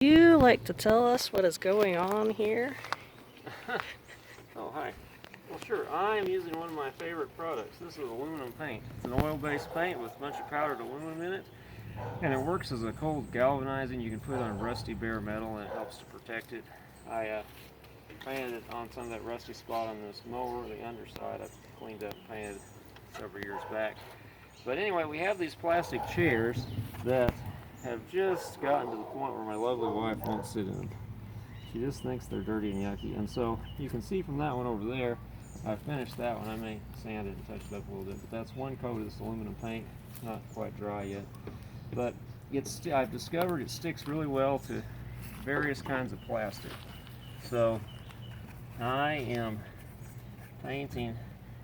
You like to tell us what is going on here? Oh, hi. Well, sure. I am using one of my favorite products. This is aluminum paint. It's an oil-based paint with a bunch of powdered aluminum in it, and it works as a cold galvanizing. You can put it on rusty bare metal, and it helps to protect it. I painted it on some of that rusty spot on this mower, the underside. I cleaned up and painted several years back. But anyway, we have these plastic chairs that have just gotten to the point where my lovely wife won't sit in them. She just thinks they're dirty and yucky. And so you can see from that one over there, I finished that one. I may sand it and touch it up a little bit, but that's one coat of this aluminum paint. It's not quite dry yet. But I've discovered it sticks really well to various kinds of plastic. So I am painting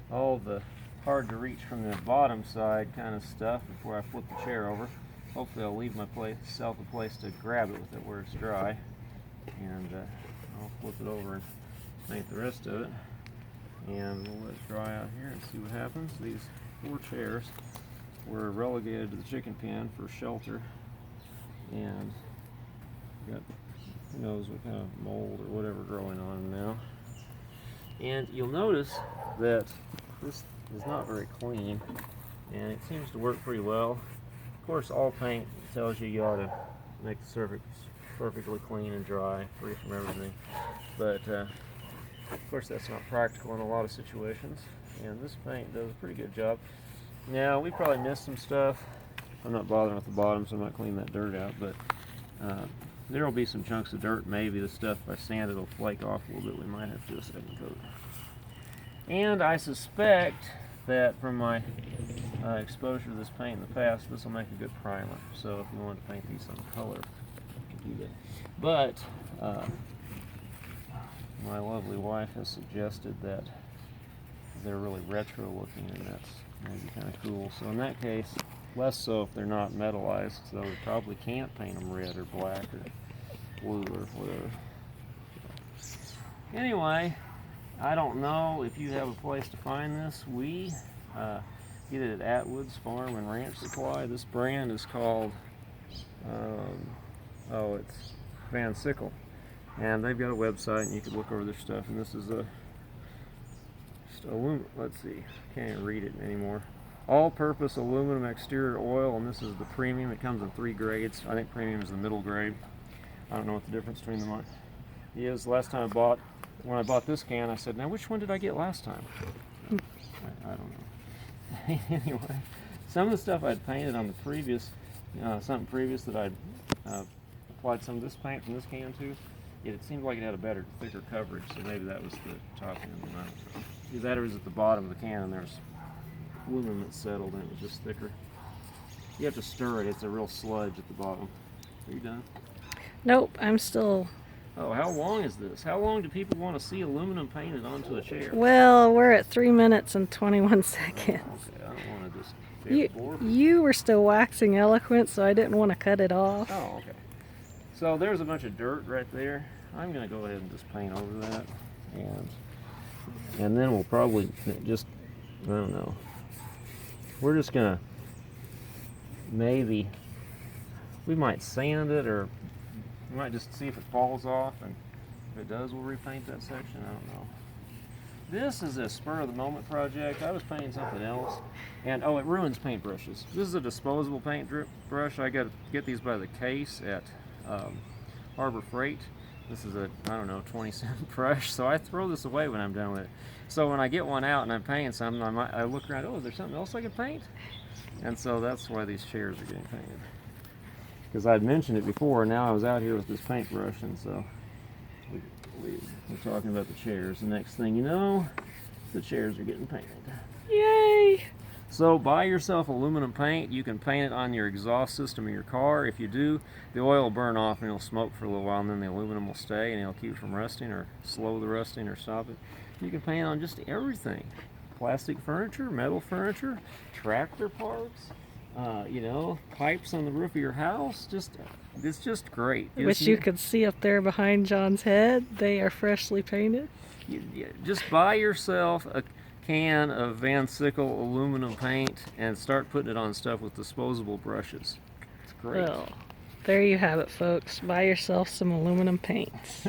all the hard to reach from the bottom side kind of stuff before I flip the chair over. Hopefully I'll leave myself a place to grab it with it where it's dry, and I'll flip it over and paint the rest of it, and we'll let it dry out here and see what happens. These 4 chairs were relegated to the chicken pen for shelter, and got who knows what kind of mold or whatever growing on them now. And you'll notice that this is not very clean, and it seems to work pretty well. Of course, all paint tells you ought to make the surface perfectly clean and dry, free from everything. But of course, that's not practical in a lot of situations, and this paint does a pretty good job. Now, we probably missed some stuff. I'm not bothering with the bottom, so I'm not cleaning that dirt out, but there will be some chunks of dirt. Maybe the stuff, if I sand it, will flake off a little bit. We might have to do a second coat. And I suspect that from my exposure to this paint in the past, this will make a good primer. So if you want to paint these some color, you can do that. But my lovely wife has suggested that they're really retro looking, and that's maybe kind of cool. So in that case, less so if they're not metallized, so we probably can't paint them red or black or blue or whatever. Anyway, I don't know if you have a place to find this. We get it at Atwood's Farm and Ranch Supply. This brand is called, it's Van Sickle. And they've got a website, and you can look over their stuff. And this is let's see, can't even read it anymore. All-purpose aluminum exterior oil, and this is the premium. It comes in 3 grades. I think premium is the middle grade. I don't know what the difference between them is. Last time when I bought this can, I said, now which one did I get last time? I don't know. Anyway, some of the stuff I'd painted on the previous, something previous that I'd applied some of this paint from this can to, it seemed like it had a better, thicker coverage, so maybe that was the top end. I don't know. Either that or it was at the bottom of the can, and there's aluminum that settled, and it was just thicker. You have to stir it. It's a real sludge at the bottom. Are you done? Nope, I'm still... Oh, how long is this? How long do people want to see aluminum painted onto a chair? Well, we're at 3 minutes and 21 seconds. Okay, I don't want to just... You were still waxing eloquent, so I didn't want to cut it off. Oh, okay. So there's a bunch of dirt right there. I'm going to go ahead and just paint over that. And then we'll probably just, I don't know. We're just going to maybe, we might sand it, or we might just see if it falls off, and if it does, we'll repaint that section. I don't know. This is a spur-of-the-moment project. I was painting something else, and it ruins paintbrushes. This is a disposable paint brush. I got to get these by the case at Harbor Freight. This is a, 20-cent brush, so I throw this away when I'm done with it. So when I get one out and I'm painting something, I look around, is there something else I can paint? And so that's why these chairs are getting painted. Because I'd mentioned it before, and now I was out here with this paintbrush, and so we're talking about the chairs. The next thing you know, the chairs are getting painted. Yay! So buy yourself aluminum paint. You can paint it on your exhaust system of your car. If you do, the oil will burn off and it'll smoke for a little while, and then the aluminum will stay, and it'll keep it from rusting or slow the rusting or stop it. You can paint on just everything. Plastic furniture, metal furniture, tractor parts, pipes on the roof of your house. It's just great. Which you could see up there behind John's head. They are freshly painted. Just buy yourself a can of Van Sickle aluminum paint and start putting it on stuff with disposable brushes. It's great. Well, There you have it, folks. Buy yourself some aluminum paints.